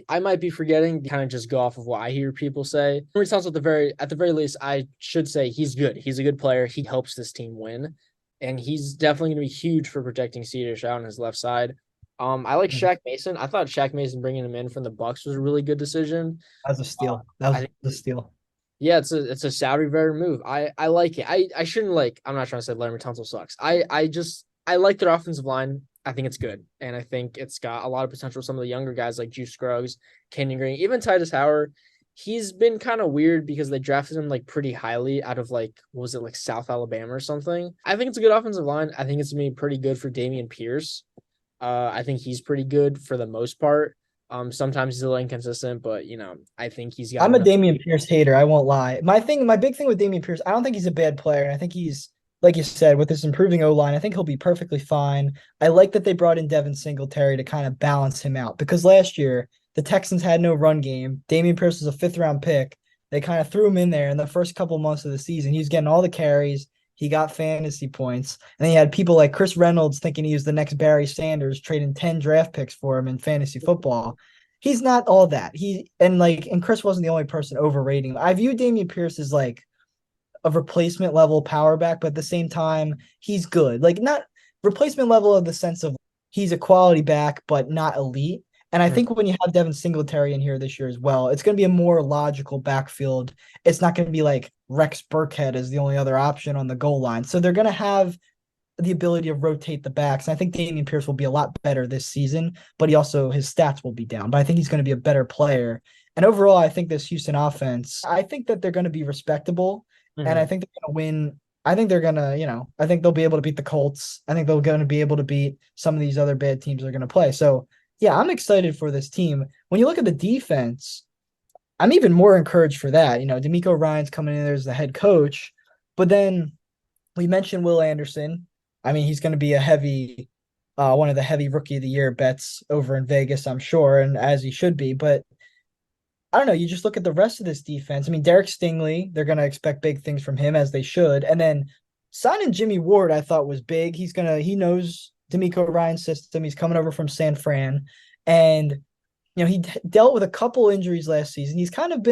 S2: I might be forgetting. Kind of just go off of what I hear people say. It sounds at the very least, I should say he's good. He's a good player. He helps this team win, and he's definitely going to be huge for protecting Cedar Stroud on his left side. I like
S1: Mhm.
S2: Shaq Mason. I thought Shaq Mason bringing him in from the Bucks was a really good decision.
S1: That was a
S2: Uh,
S1: steal. That
S2: I
S1: was
S2: think
S1: a steal.
S2: yeah, it's a Saudi veteran move. I like it. I shouldn't like. I'm not trying to say Larry Tunsil sucks. I like their offensive line. I think it's good, and I think it's got a lot of potential. Some of the younger guys like Juice Scruggs, Kenyon Green, even Titus Howard. He's been kind of weird because they drafted him like pretty highly out of like what was it like South Alabama or something. I think it's a good offensive line. I think it's gonna be pretty good for Damian Pierce. I think he's pretty good for the most part. Sometimes he's a little inconsistent, but I think he's got
S1: I'm a
S2: enough.
S1: Damian Pierce hater. I won't lie. My big thing with Damian Pierce, I don't think he's a bad player. And I think he's, like you said, with this improving O line, I think he'll be perfectly fine. I like that they brought in Devin Singletary to kind of balance him out because last year the Texans had no run game. Damian Pierce was a fifth round pick. They kind of threw him in there in the first couple months of the season. He was getting all the carries. He got fantasy points. And then he had people like Chris Reynolds thinking he was the next Barry Sanders, trading 10 draft picks for him in fantasy football. He's not all that. And Chris wasn't the only person overrating him. I view Damian Pierce as like a replacement level power back, but at the same time, he's good. Like not replacement level in the sense of he's a quality back, but not elite. And I think when you have Devin Singletary in here this year as well, it's going to be a more logical backfield. It's not going to be like Rex Burkhead as the only other option on the goal line. So they're going to have the ability to rotate the backs. And I think Damian Pierce will be a lot better this season, but his stats will be down. But I think he's going to be a better player. And overall, I think this Houston offense, I think that they're going to be respectable, and I
S2: Mhm.
S1: think they're going to win. I think they're going to, I think they'll be able to beat the Colts. I think they're going to be able to beat some of these other bad teams they're going to play. So, yeah, I'm excited for this team. When you look at the defense, I'm even more encouraged for that. D'Amico Ryan's coming in there as the head coach, but then we mentioned Will Anderson. I mean, he's going to be one of the heavy rookie of the year bets over in Vegas, I'm sure, and as he should be. But I don't know. You just look at the rest of this defense. I mean, Derek Stingley, they're going to expect big things from him as they should. And then signing Jimmy Ward, I thought was big. He knows D'Amico Ryan's system. He's coming over from San Fran. And, he dealt with a couple injuries last season. He's kind of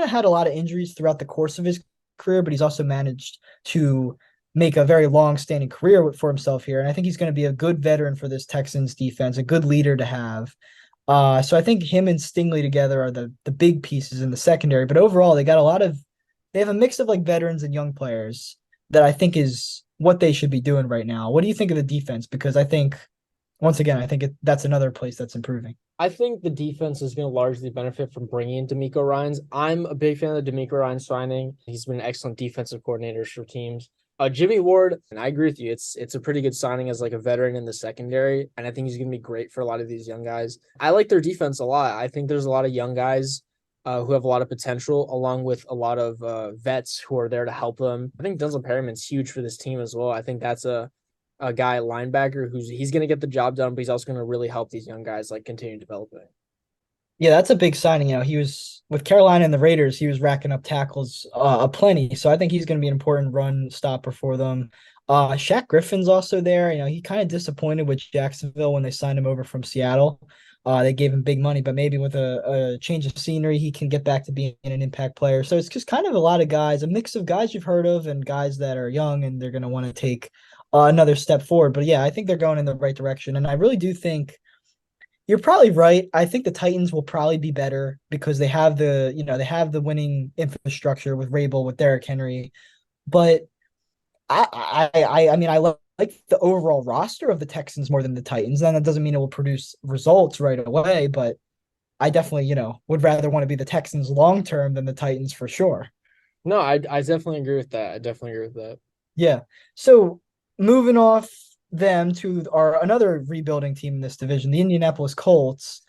S1: had a lot of injuries throughout the course of his career, but he's also managed to make a very long standing career for himself here. And I think he's going to be a good veteran for this Texans defense, a good leader to have. So I think him and Stingley together are the big pieces in the secondary. But overall, they have a mix of like veterans and young players that I think is what they should be doing right now. What do you think of the defense? Because I think once again, that's another place that's improving.
S2: I think the defense is going to largely benefit from bringing in D'Amico Ryan's. I'm a big fan of the D'Amico Ryan signing. He's been an excellent defensive coordinator for teams. Jimmy Ward, and I agree with you. It's a pretty good signing as like a veteran in the secondary, and I think he's going to be great for a lot of these young guys. I like their defense a lot. I think there's a lot of young guys who have a lot of potential, along with a lot of vets who are there to help them. I think Denzel Perryman's huge for this team as well. I think that's a guy linebacker he's going to get the job done, but he's also going to really help these young guys like continue developing.
S1: Yeah, that's a big signing. He was with Carolina and the Raiders. He was racking up tackles aplenty. So I think he's going to be an important run stopper for them. Shaq Griffin's also there. He kind of disappointed with Jacksonville when they signed him over from Seattle. They gave him big money, but maybe with a change of scenery, he can get back to being an impact player. So it's just kind of a lot of guys, a mix of guys you've heard of and guys that are young and they're going to want to take another step forward. But yeah, I think they're going in the right direction. And I really do think you're probably right. I think the Titans will probably be better because they have the winning infrastructure with Rabel, with Derrick Henry. But I mean, like the overall roster of the Texans more than the Titans. And that doesn't mean it will produce results right away, but I definitely, would rather want to be the Texans long term than the Titans for sure.
S2: No, I definitely agree with that. I definitely agree with that.
S1: Yeah. So moving off them to our another rebuilding team in this division, the Indianapolis Colts.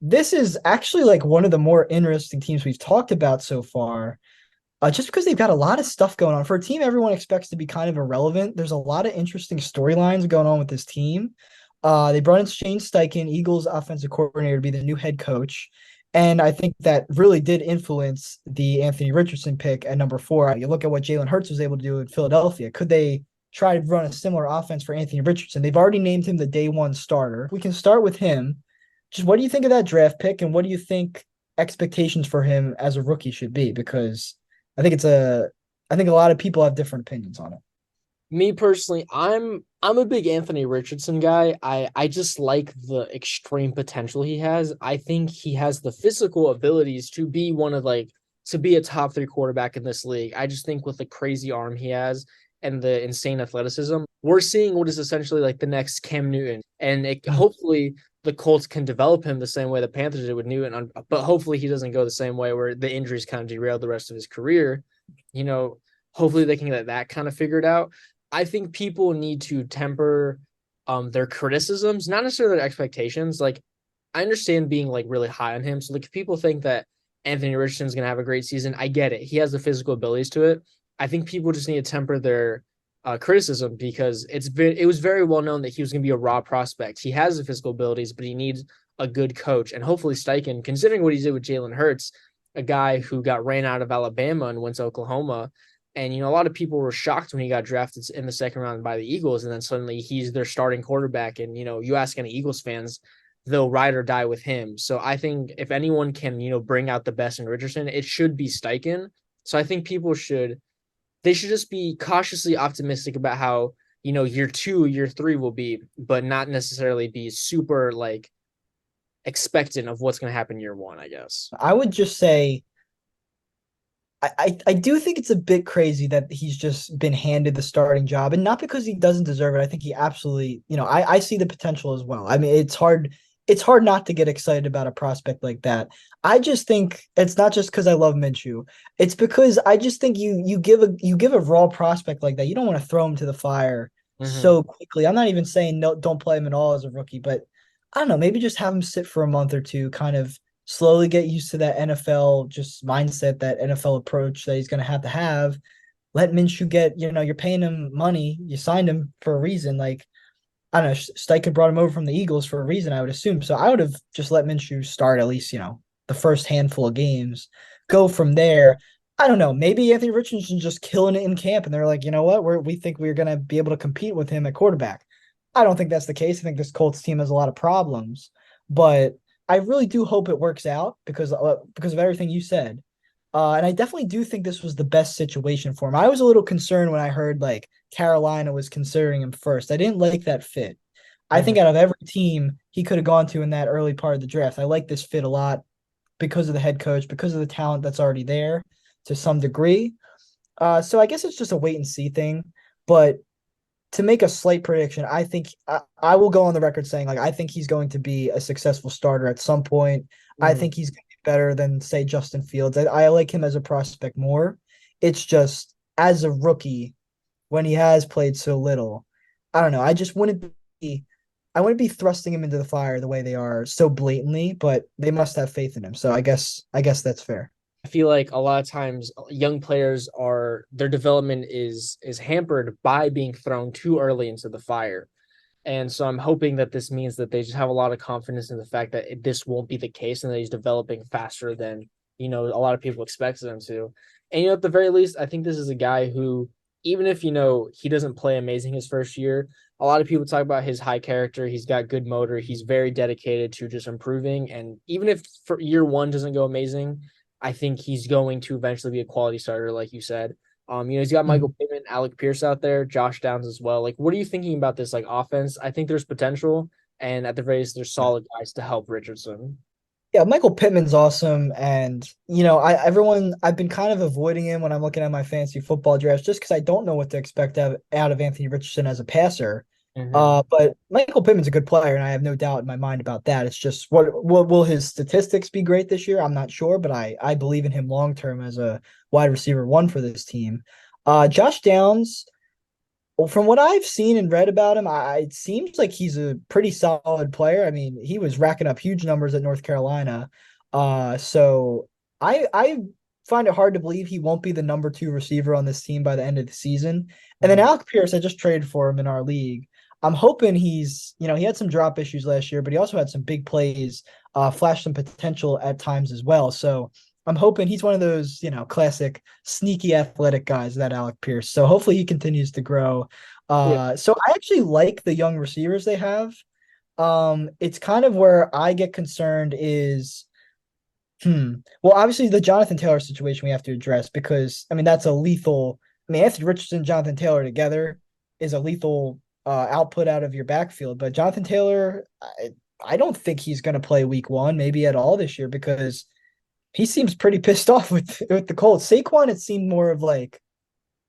S1: This is actually like one of the more interesting teams we've talked about so far. Just because they've got a lot of stuff going on. For a team everyone expects to be kind of irrelevant, there's a lot of interesting storylines going on with this team. They brought in Shane Steichen, Eagles offensive coordinator, to be the new head coach. And I think that really did influence the Anthony Richardson pick at number 4. You look at what Jalen Hurts was able to do in Philadelphia. Could they try to run a similar offense for Anthony Richardson? They've already named him the day one starter. We can start with him. Just what do you think of that draft pick, and what do you think expectations for him as a rookie should be? Because I think I think a lot of people have different opinions on it.
S2: Me personally, I'm a big Anthony Richardson guy. I just like the extreme potential he has. I think he has the physical abilities to be to be a top 3 quarterback in this league. I just think with the crazy arm he has and the insane athleticism, we're seeing what is essentially like the next Cam Newton. And hopefully the Colts can develop him the same way the Panthers did with Newton, but hopefully he doesn't go the same way where the injuries kind of derail the rest of his career. You know, hopefully they can get that kind of figured out. I think people need to temper their criticisms, not necessarily their expectations. Like, I understand being like really high on him. So like if people think that Anthony Richardson's gonna have a great season, I get it. He has the physical abilities to it. I think people just need to temper their criticism because it was very well known that he was gonna be a raw prospect. He has the physical abilities, but he needs a good coach. And hopefully Steichen, considering what he did with Jalen Hurts, a guy who got ran out of Alabama and went to Oklahoma, and, a lot of people were shocked when he got drafted in the second round by the Eagles. And then suddenly he's their starting quarterback. And, you ask any Eagles fans, they'll ride or die with him. So I think if anyone can, bring out the best in Richardson, it should be Steichen. So I think they should just be cautiously optimistic about how, year 2, year 3 will be, but not necessarily be super like expectant of what's going to happen year 1, I guess.
S1: I would just say I do think it's a bit crazy that he's just been handed the starting job, and not because he doesn't deserve it. I think he absolutely, I see the potential as well. I mean, it's hard. it's hard not to get excited about a prospect like that. I just think it's not just because I love Minshew. It's because I just think you give a raw prospect like that. You don't want to throw him to the fire
S2: Hmm.
S1: so quickly. I'm not even saying no, don't play him at all as a rookie, but I don't know, maybe just have him sit for a month or two, kind of slowly get used to that NFL just mindset, that NFL approach that he's going to have. Let Minshew get, you're paying him money. You signed him for a reason. Like, I don't know, Steichen brought him over from the Eagles for a reason, I would assume. So I would have just let Minshew start at least, the first handful of games. Go from there. I don't know. Maybe Anthony Richardson's just killing it in camp, and they're like, you know what? We think we're gonna be able to compete with him at quarterback. I don't think that's the case. I think this Colts team has a lot of problems, but I really do hope it works out because of everything you said. And I definitely do think this was the best situation for him. I was a little concerned when I heard like Carolina was considering him first. I didn't like that fit. I
S2: Hmm.
S1: think out of every team he could have gone to in that early part of the draft, I like this fit a lot because of the head coach, because of the talent that's already there to some degree. So I guess it's just a wait and see thing. But to make a slight prediction, I think I will go on the record saying like I think he's going to be a successful starter at some point. I
S2: Hmm.
S1: think he's going to be better than say Justin Fields. I like him as a prospect more. It's just as a rookie when he has played so little. I don't know. I wouldn't be thrusting him into the fire the way they are so blatantly, but they must have faith in him. So I guess that's fair.
S2: I feel like a lot of times young players are their development is hampered by being thrown too early into the fire. And so I'm hoping that this means that they just have a lot of confidence in the fact that this won't be the case and that he's developing faster than, a lot of people expected him to. And, at the very least, I think this is a guy who, even if, he doesn't play amazing his first year, a lot of people talk about his high character. He's got good motor. He's very dedicated to just improving. And even if for year one doesn't go amazing, I think he's going to eventually be a quality starter, like you said. He's got Michael
S1: Mhm.
S2: Pittman, Alec Pierce out there, Josh Downs as well. Like, what are you thinking about this like offense? I think there's potential, and at the very least, there's solid guys to help Richardson.
S1: Yeah, Michael Pittman's awesome, and I've been kind of avoiding him when I'm looking at my fantasy football drafts just because I don't know what to expect out of Anthony Richardson as a passer.
S2: Mm-hmm.
S1: But Michael Pittman's a good player, and I have no doubt in my mind about that. It's just what will his statistics be great this year? I'm not sure, but I believe in him long term as a wide receiver one for this team. Josh Downs. Well, from what I've seen and read about him, it seems like he's a pretty solid player. I mean, he was racking up huge numbers at North Carolina. So I find it hard to believe he won't be the number two receiver on this team by the end of the season. And then
S2: Mm-hmm.
S1: Alec Pierce, I just traded for him in our league. I'm hoping he had some drop issues last year, but he also had some big plays, flashed some potential at times as well. So I'm hoping he's one of those, classic sneaky athletic guys, that Alec Pierce. So hopefully he continues to grow.
S2: Yeah.
S1: So I actually like the young receivers they have. It's kind of where I get concerned is, well, obviously the Jonathan Taylor situation we have to address because I mean that's a lethal. I mean Anthony Richardson, Jonathan Taylor together is a lethal output out of your backfield. But Jonathan Taylor, I don't think he's going to play week one, maybe at all this year because he seems pretty pissed off with the Colts. Saquon, it seemed more of like,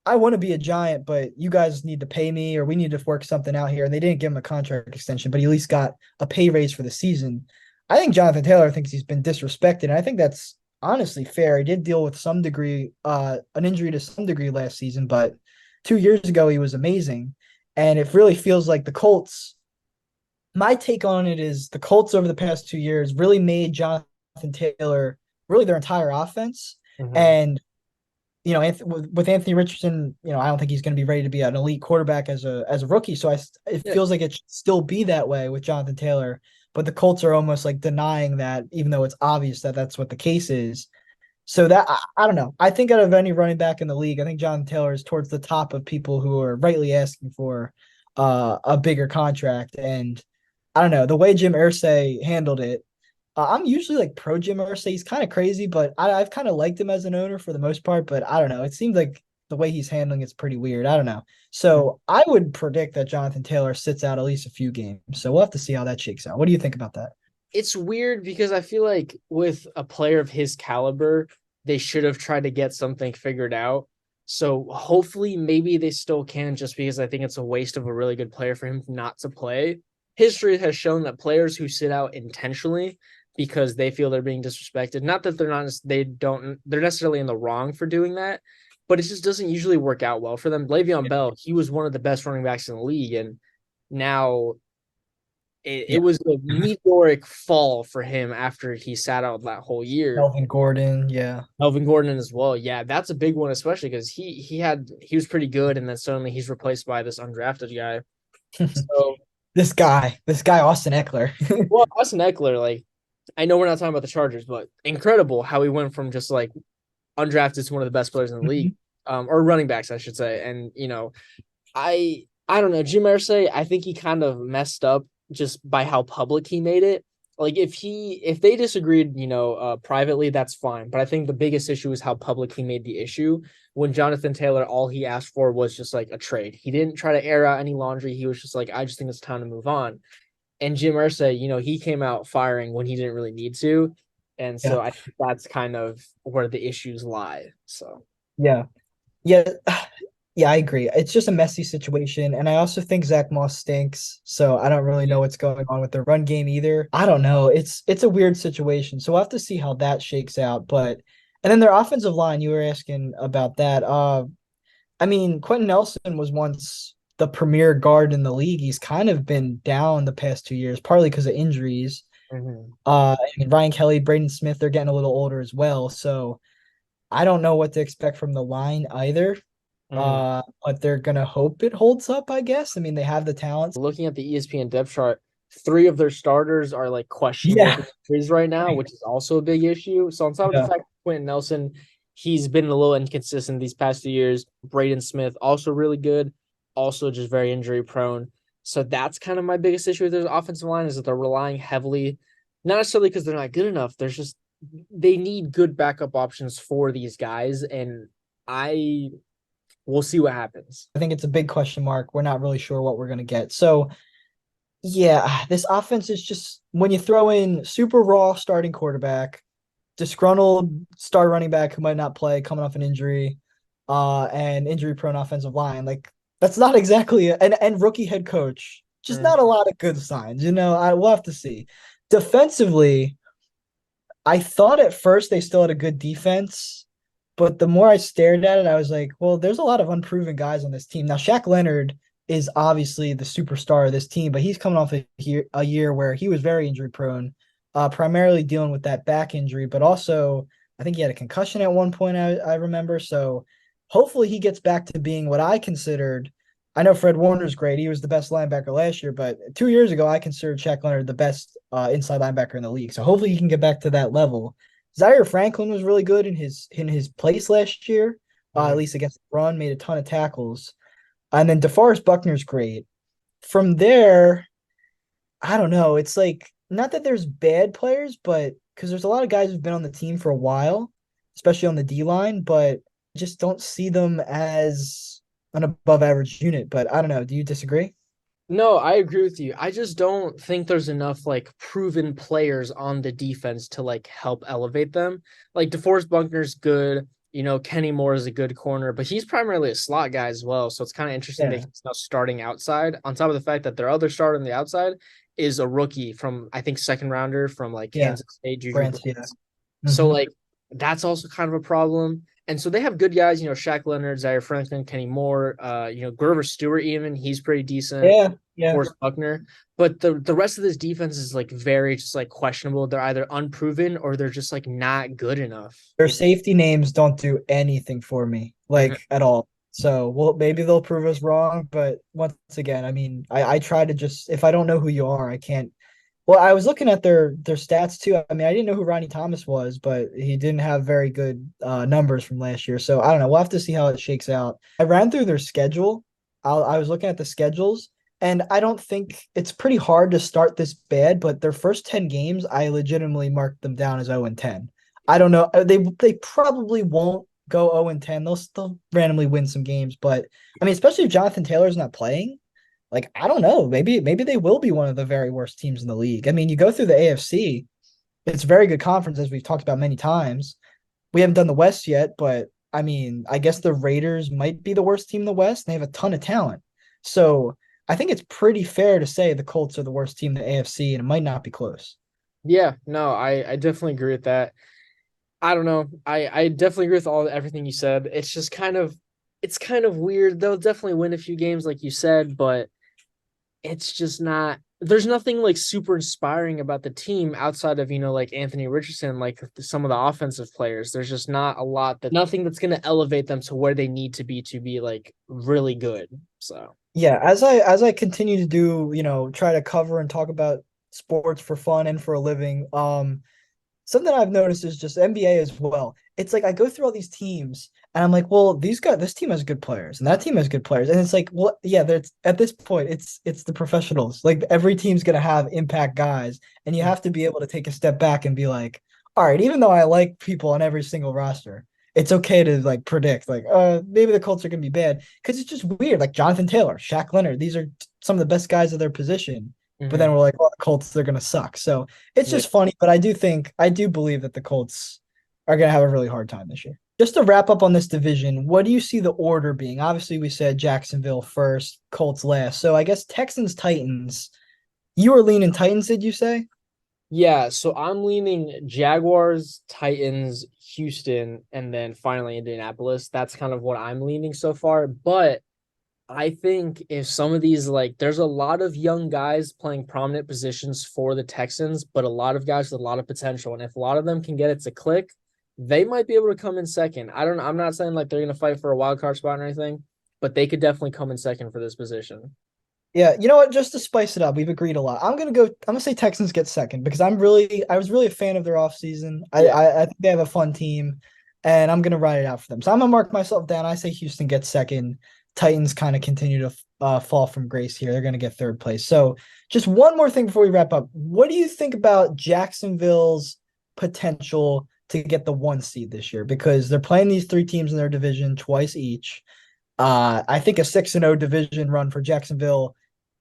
S1: I want to be a Giant, but you guys need to pay me or we need to work something out here. And they didn't give him a contract extension, but he at least got a pay raise for the season. I think Jonathan Taylor thinks he's been disrespected. And I think that's honestly fair. He did deal with some degree, an injury to some degree last season, but 2 years ago he was amazing. And it really feels like the Colts, my take on it is the Colts over the past 2 years really made Jonathan Taylor really their entire offense.
S2: Mm-hmm.
S1: And with Anthony Richardson, I don't think he's going to be ready to be an elite quarterback as a rookie. So it
S2: Yeah.
S1: feels like it should still be that way with Jonathan Taylor. But the Colts are almost like denying that, even though it's obvious that that's what the case is. So that I don't know. I think out of any running back in the league, I think Jonathan Taylor is towards the top of people who are rightly asking for a bigger contract. And I don't know the way Jim Irsay handled it. I'm usually like pro Jim Irsay. He's kind of crazy, but I've kind of liked him as an owner for the most part. But I don't know. It seems like the way he's handling it's pretty weird. I don't know. So I would predict that Jonathan Taylor sits out at least a few games. So we'll have to see how that shakes out. What do you think about that?
S2: It's weird because I feel like with a player of his caliber, they should have tried to get something figured out. So hopefully, maybe they still can, just because I think it's a waste of a really good player for him not to play. history has shown that players who sit out intentionally because they feel they're being disrespected, not that they're necessarily in the wrong for doing that, but it just doesn't usually work out well for them. Le'Veon Bell, he was one of the best running backs in the league, and now it
S1: Yeah.
S2: was a meteoric fall for him after he sat out that whole year.
S1: Melvin Gordon, yeah.
S2: Melvin Gordon as well. Yeah, that's a big one, especially because he was pretty good, and then suddenly he's replaced by this undrafted guy. So,
S1: This guy, Austin Eckler.
S2: well, Austin Eckler, like, I know we're not talking about the Chargers, but incredible how he went from just like undrafted to one of the best players in the league,
S1: Mhm.
S2: or running backs, I should say. And I don't know, Jim Irsay, I think he kind of messed up just by how public he made it. Like if they disagreed, privately, that's fine. But I think the biggest issue is how public he made the issue. When Jonathan Taylor, all he asked for was just like a trade. He didn't try to air out any laundry. He was just like, I just think it's time to move on. And Jim Irsay, he came out firing when he didn't really need to. And
S1: Yeah.
S2: so I think that's kind of where the issues lie. So
S1: Yeah. Yeah. Yeah, I agree. It's just a messy situation. And I also think Zach Moss stinks. So I don't really know what's going on with their run game either. I don't know. It's a weird situation. So we'll have to see how that shakes out. But and then their offensive line, you were asking about that. I mean, Quentin Nelson was once the premier guard in the league. He's kind of been down the past 2 years, partly because of injuries.
S2: mhm.
S1: I mean, Ryan Kelly, Braden Smith, they're getting a little older as well. So I don't know what to expect from the line either.
S2: Mhm.
S1: But they're gonna hope it holds up, I guess. I mean, they have the talents.
S2: Looking at the ESPN depth chart, three of their starters are like questionable with
S1: Yeah,
S2: injuries right now, which is also a big issue. So on top of the
S1: yeah,
S2: fact that Quentin Nelson, he's been a little inconsistent these past 2 years. Braden Smith also really good, also just very injury prone. So that's kind of my biggest issue with their offensive line is that they're relying heavily, not necessarily because they're not good enough. There's just they need good backup options for these guys, and I we'll see what happens.
S1: I think it's a big question mark. We're not really sure what we're gonna get. So yeah, this offense is just when you throw in super raw starting quarterback, disgruntled star running back who might not play coming off an injury, and injury prone offensive line, like that's not exactly and rookie head coach. Just not a lot of good signs, I will have to see. Defensively, I thought at first they still had a good defense, but the more I stared at it, I was like, well, there's a lot of unproven guys on this team. Now, Shaq Leonard is obviously the superstar of this team, but he's coming off a year where he was very injury prone, primarily dealing with that back injury, but also I think he had a concussion at one point, I remember. So hopefully he gets back to being what I considered. I know Fred Warner's great. He was the best linebacker last year, but 2 years ago, I considered Shaq Leonard the best inside linebacker in the league. So hopefully he can get back to that level. Zaire Franklin was really good in his place last year, at
S2: Mhm.
S1: least against the run, made a ton of tackles. And then DeForest Buckner's great. From there, I don't know. It's like not that there's bad players, but because there's a lot of guys who've been on the team for a while, especially on the D line, but just don't see them as an above average unit. But I don't know. Do you disagree?
S2: No, I agree with you. I just don't think there's enough like proven players on the defense to like help elevate them. Like DeForest Buckner's good, Kenny Moore is a good corner, but he's primarily a slot guy as well. So it's kind of interesting that
S1: Yeah.
S2: he's now starting outside. On top of the fact that their other starter on the outside is a rookie from I think second rounder from like
S1: Yeah.
S2: Kansas State, Juju
S1: Brent, yeah.
S2: Brents. So
S1: Hmm.
S2: like that's also kind of a problem. And so they have good guys, Shaq Leonard, Zaire Franklin, Kenny Moore, Grover Stewart even, he's pretty decent.
S1: Yeah. Yeah.
S2: Forrest Buckner. But the rest of this defense is like very just like questionable. They're either unproven or they're just like not good enough.
S1: Their safety names don't do anything for me,
S2: Mhm.
S1: like at all. So, well, maybe they'll prove us wrong, but once again, I mean, I try to just if I don't know who you are, I can't. Well, I was looking at their stats too. I mean, I didn't know who Ronnie Thomas was, but he didn't have very good numbers from last year. So I don't know. We'll have to see how it shakes out. I ran through their schedule. I was looking at the schedules, and I don't think it's pretty hard to start this bad. But their first 10 games, I legitimately marked them down as 0-10. I don't know. They probably won't go 0-10. They'll still randomly win some games, but I mean, especially if Jonathan Taylor's not playing. Like, I don't know. Maybe they will be one of the very worst teams in the league. I mean, you go through the AFC, it's a very good conference, as we've talked about many times. We haven't done the West yet, but I mean, I guess the Raiders might be the worst team in the West. They have a ton of talent. So I think it's pretty fair to say the Colts are the worst team in the AFC, and it might not be close.
S2: Yeah, no, I definitely agree with that. I don't know. I definitely agree with everything you said. It's kind of weird. They'll definitely win a few games, like you said, but it's just not. There's nothing like super inspiring about the team outside of like Anthony Richardson, like some of the offensive players. There's just not a lot nothing that's going to elevate them to where they need to be like really good. So
S1: Yeah, as I continue to do, try to cover and talk about sports for fun and for a living, something I've noticed is just NBA as well. It's like I go through all these teams and I'm like, well, this team has good players and that team has good players. And it's like, well, yeah, there's at this point, it's the professionals. Like every team's gonna have impact guys, and you have to be able to take a step back and be like, all right, even though I like people on every single roster, it's okay to like predict, like, maybe the Colts are gonna be bad. Because it's just weird. Like Jonathan Taylor, Shaq Leonard, these are some of the best guys of their position. But then
S2: mhm.
S1: we're like, well, the Colts, they're gonna suck. So it's
S2: Yeah.
S1: just funny, but I do believe that the Colts are going to have a really hard time this year. Just to wrap up on this division, what do you see the order being? Obviously, we said Jacksonville first, Colts last. So I guess Texans, Titans. You were leaning Titans, did you say?
S2: Yeah, so I'm leaning Jaguars, Titans, Houston, and then finally Indianapolis. That's kind of what I'm leaning so far. But I think if some of these, like, there's a lot of young guys playing prominent positions for the Texans, but a lot of guys with a lot of potential. And if a lot of them can get it to click, they might be able to come in second. I'm not saying like they're going to fight for a wild card spot or anything, but they could definitely come in second for this position.
S1: Yeah, you know what? Just to spice it up, we've agreed a lot. I'm gonna say Texans get second because I was really a fan of their offseason.
S2: Yeah.
S1: I think they have a fun team, and I'm gonna ride it out for them. So I'm gonna mark myself down. I say Houston gets second. Titans kind of continue to fall from grace here. They're gonna get third place. So just one more thing before we wrap up. What do you think about Jacksonville's potential to get the 1 seed this year? Because they're playing these three teams in their division twice each. I think a 6-0 division run for Jacksonville,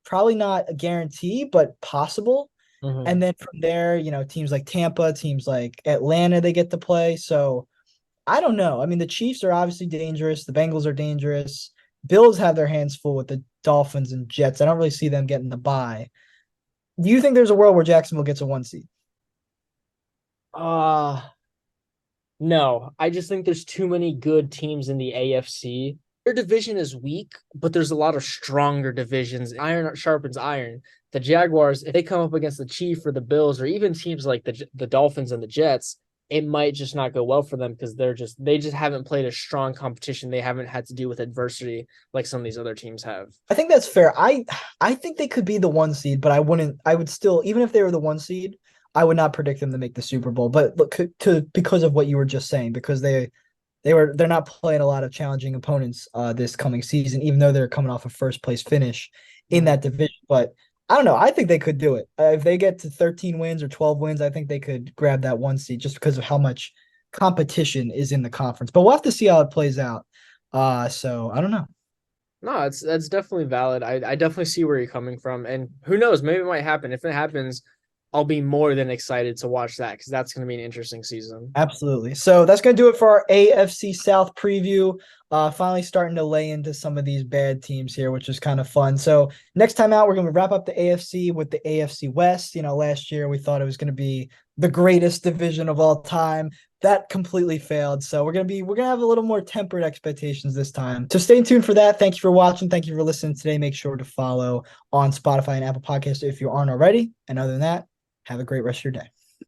S1: probably not a guarantee, but possible.
S2: Hmm.
S1: And then from there, teams like Tampa, teams like Atlanta, they get to play. So I don't know. I mean, the Chiefs are obviously dangerous. The Bengals are dangerous. Bills have their hands full with the Dolphins and Jets. I don't really see them getting the bye. Do you think there's a world where Jacksonville gets a 1 seed?
S2: Uh no, I just think there's too many good teams in the AFC. Their division is weak, but there's a lot of stronger divisions. Iron sharpens iron. The Jaguars, if they come up against the Chiefs or the Bills, or even teams like the Dolphins and the Jets, it might just not go well for them because they just haven't played a strong competition. They haven't had to deal with adversity like some of these other teams have.
S1: I think that's fair. I think they could be the 1 seed, but I would still, even if they were the 1 seed, I would not predict them to make the Super Bowl. But look, because of what you were just saying, because they're not playing a lot of challenging opponents this coming season, even though they're coming off a first place finish in
S2: Mhm.
S1: that division. But I don't know. I think they could do it. If they get to 13 wins or 12 wins, I think they could grab that 1 seed just because of how much competition is in the conference. But we'll have to see how it plays out. So I don't know.
S2: No, it's that's definitely valid. I definitely see where you're coming from, and who knows, maybe it might happen. If it happens, I'll be more than excited to watch that because that's going to be an interesting season.
S1: Absolutely. So that's going to do it for our AFC South preview. Finally starting to lay into some of these bad teams here, which is kind of fun. So next time out, we're going to wrap up the AFC with the AFC West. Last year we thought it was going to be the greatest division of all time. That completely failed. So we're gonna have a little more tempered expectations this time. So stay tuned for that. Thank you for watching. Thank you for listening today. Make sure to follow on Spotify and Apple Podcasts if you aren't already. And other than that, have a great rest of your day.